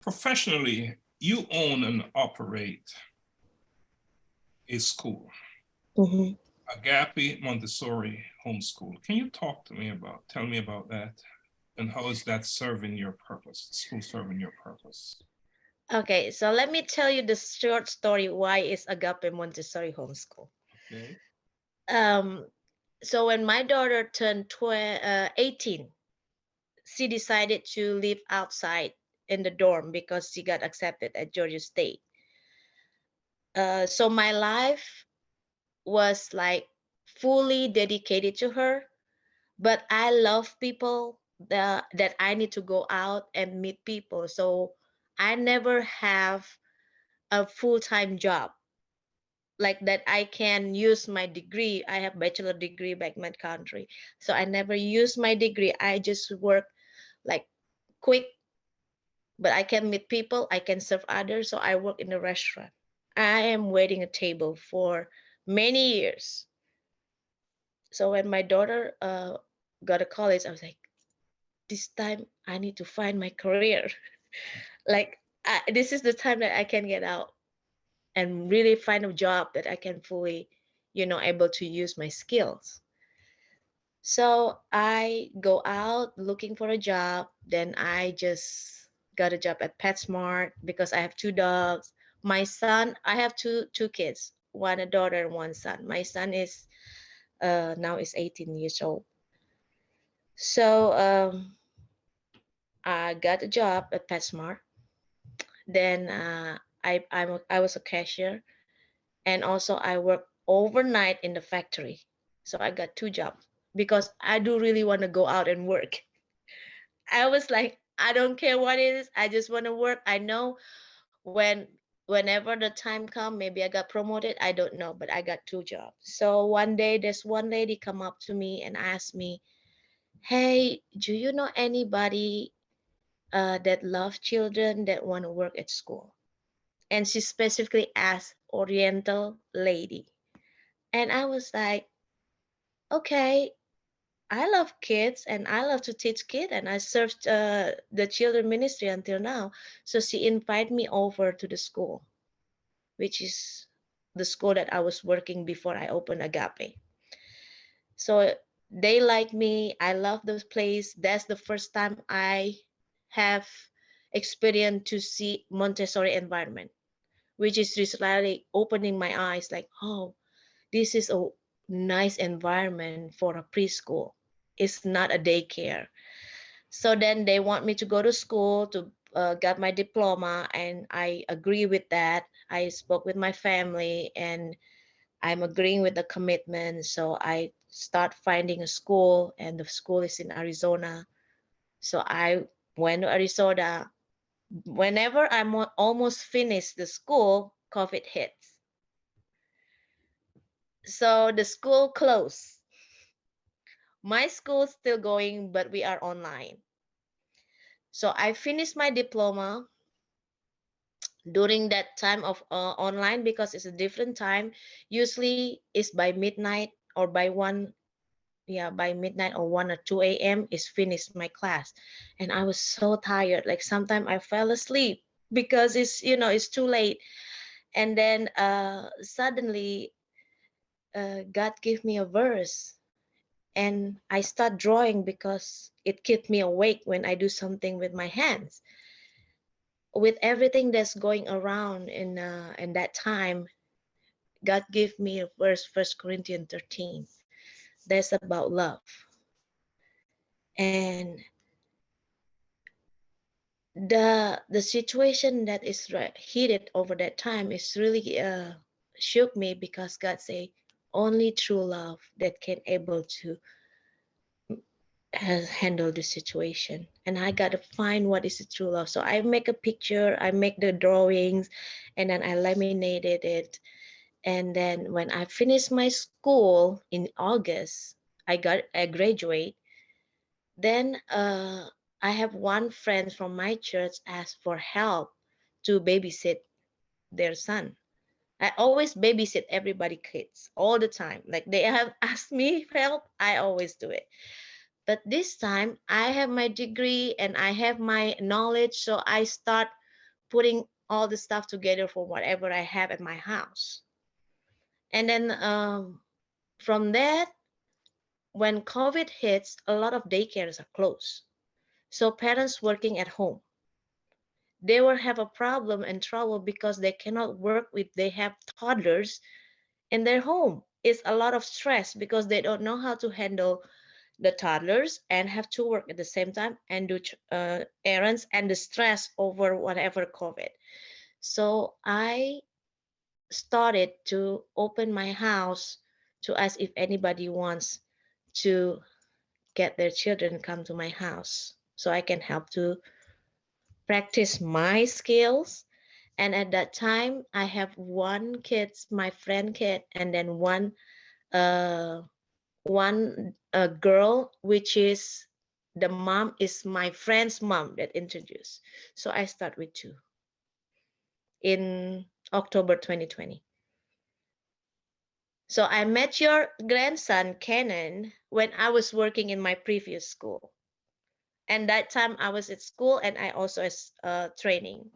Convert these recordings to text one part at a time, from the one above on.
Professionally, you own and operate a school, Mhm. Agape Montessori Homeschool. Can you tell me about that? And how is that serving your purpose, school serving your purpose? Okay, so let me tell you the short story why is Agape Montessori homeschool. Okay. Um, so when my daughter turned 18, she decided to live outside in the dorm because she got accepted at Georgia State. So my life was like fully dedicated to her, but I love people that I need to go out and meet people. So I never have a full-time job like that I can use my degree. I have bachelor degree back in my country. So I never use my degree. I just work like quick, but I can meet people, I can serve others. So I work in a restaurant. I am waiting a table for many years. So when my daughter got to college, I was like, this time I need to find my career. Like this is the time that I can get out and really find a job that I can fully, able to use my skills. So I go out looking for a job. Then I just got a job at PetSmart because I have two dogs. My son, I have two kids, one a daughter and one son. My son is now is 18 years old. So I got a job at PetSmart. Then I was a cashier, and also I work overnight in the factory. So I got two jobs because I do really want to go out and work. I was like, I don't care what it is, I just want to work. I know whenever the time come, maybe I got promoted, I don't know, but I got two jobs. So one day there's one lady come up to me and asked me, hey, do you know anybody that love children that want to work at school? And she specifically asked Oriental lady. And I was like, okay, I love kids and I love to teach kids, and I served the children ministry until now. So she invited me over to the school, which is the school that I was working before I opened Agape. So they like me. I love this place. That's the first time I have experience to see Montessori environment, which is just really opening my eyes like, oh, this is a nice environment for a preschool. It's not a daycare. So then they want me to go to school to get my diploma, and I agree with that. I spoke with my family, and I'm agreeing with the commitment. So I start finding a school, and the school is in Arizona. So I went to Arizona. Whenever I'm almost finished the school, COVID hits. So the school closed. My school's still going, but we are online. So I finished my diploma during that time of online because it's a different time. Usually it's by midnight or by 1, yeah, by midnight or 1 or 2 a.m. is finished my class. And I was so tired. Like sometimes I fell asleep because it's too late. And then suddenly God gave me a verse, and I start drawing because it keeps me awake when I do something with my hands. With everything that's going around in that time, God gave me a verse, First Corinthians 13. That's about love, and the situation that is heated over that time is really shook me because God say only true love that can able to handle the situation, and I gotta find what is the true love. So I make a picture, I make the drawings, and then I laminated it. And then when I finished my school in August, I graduate. Then I have one friend from my church ask for help to babysit their son. I always babysit everybody kids all the time. Like they have asked me for help, I always do it. But this time I have my degree and I have my knowledge, so I start putting all the stuff together for whatever I have at my house. And then from that, when COVID hits, a lot of daycares are closed. So parents working at home, they will have a problem and trouble because they cannot work with, they have toddlers in their home. It's a lot of stress because they don't know how to handle the toddlers and have to work at the same time and do errands and the stress over whatever COVID. So I started to open my house to ask if anybody wants to get their children come to my house so I can help to practice my skills. And at that time, I have one kid, my friend kid, and then uh, one girl, which is the mom is my friend's mom that introduced. So I start with two in October 2020. So I met your grandson, Kenan, when I was working in my previous school. And that time I was at school and I also was training.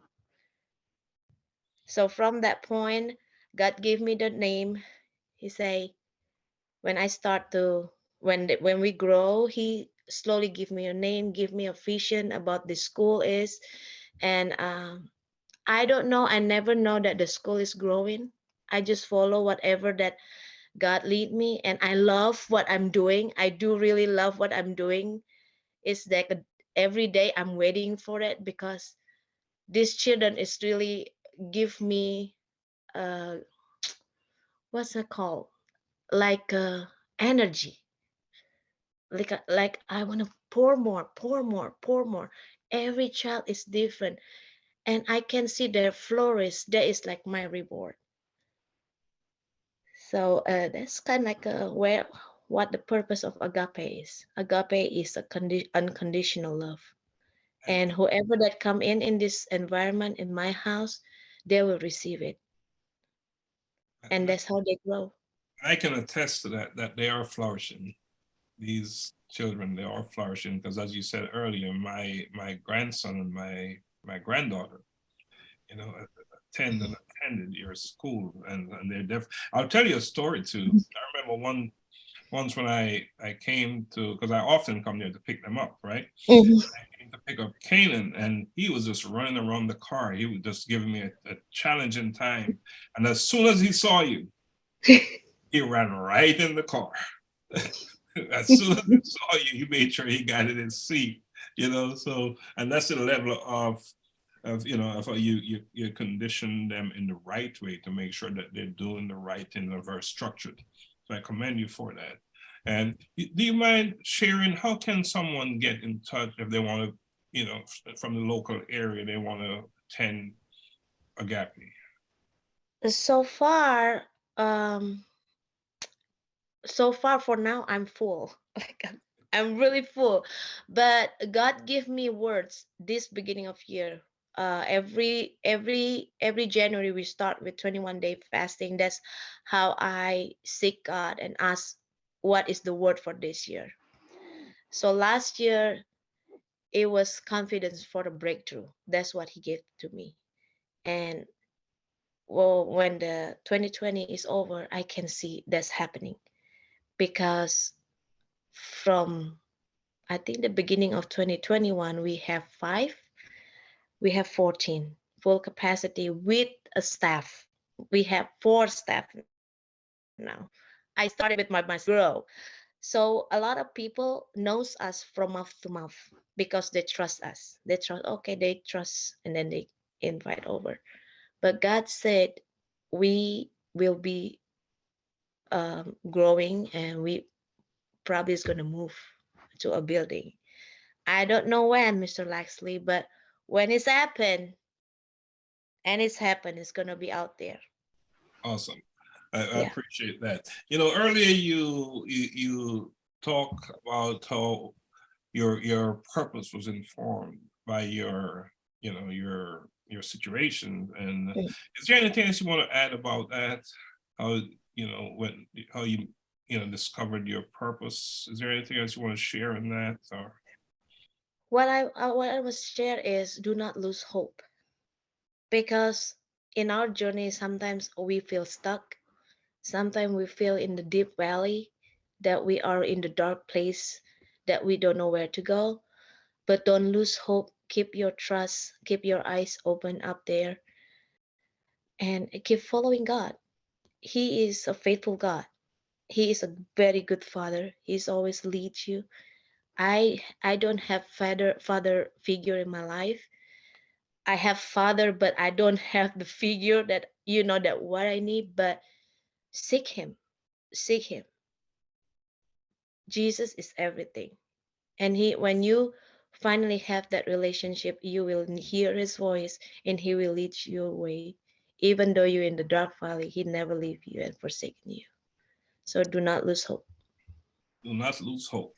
So from that point, God gave me the name. He say, when I start to, when we grow, he slowly give me a name, give me a vision about the school is. And I don't know, I never know that the school is growing. I just follow whatever that God lead me, and I love what I'm doing. I do really love what I'm doing. It's like every day I'm waiting for it because these children is really give me uh what's it called, like energy, like I want to pour more, pour more, pour more. Every child is different, and I can see their flourish. That is like my reward. So that's kind of like where what the purpose of agape is. Agape is a unconditional love, and whoever that come in this environment in my house, they will receive it, and And that's how they grow. I can attest to that, that they are flourishing. These children, they are flourishing because, as you said earlier, my grandson and my granddaughter, you know, attended your school, and they're I'll tell you a story too. I remember once when I came to, because I often come there to pick them up, right? Mhm. I came to pick up Canaan, and he was just running around the car. He was just giving me a challenging time, and as soon as he saw you, he ran right in the car. As soon as he saw you, he made sure he got in his seat, you know. So, and that's the level of you know, of how you condition them in the right way to make sure that they're doing the right thing. They're very structured. So I commend you for that. And do you mind sharing, how can someone get in touch if they want to, you know, from the local area, they want to attend Agape? So far, um, so far for now, I'm full. Like I'm really full, but God give me words this beginning of year. Every January we start with 21-day fasting. That's how I seek God and ask what is the word for this year. So last year it was confidence for the breakthrough. That's what He gave to me. And well, when the 2020 is over, I can see that's happening because from I think the beginning of 2021, we have 14 full capacity with a staff. We have 4 staff now. I started with my girl. So a lot of people knows us from mouth to mouth because they trust us. They trust, okay, they trust, and then they invite over. But God said we will be growing, and we probably is going to move to a building. I don't know when, Mr. Laxley, but when it's happened, and it's gonna be out there. Awesome. I Yeah. appreciate that. You know, earlier you talk about how your purpose was informed by your, you know, your situation. And Mm. is there anything else you want to add about that? How, you know, when how you know, discovered your purpose? Is there anything else you want to share in that? Or What I must share is do not lose hope. Because in our journey, sometimes we feel stuck. Sometimes we feel in the deep valley, that we are in the dark place, that we don't know where to go. But don't lose hope. Keep your trust, keep your eyes open up there, and keep following God. He is a faithful God. He is a very good father. He's always leads you. I don't have father figure in my life. I have father, but I don't have the figure that that what I need. But seek him, seek him. Jesus is everything. And he when you finally have that relationship, you will hear his voice and he will lead you away. Even though you're in the dark valley, he never leave you and forsaken you. So do not lose hope. Do not lose hope.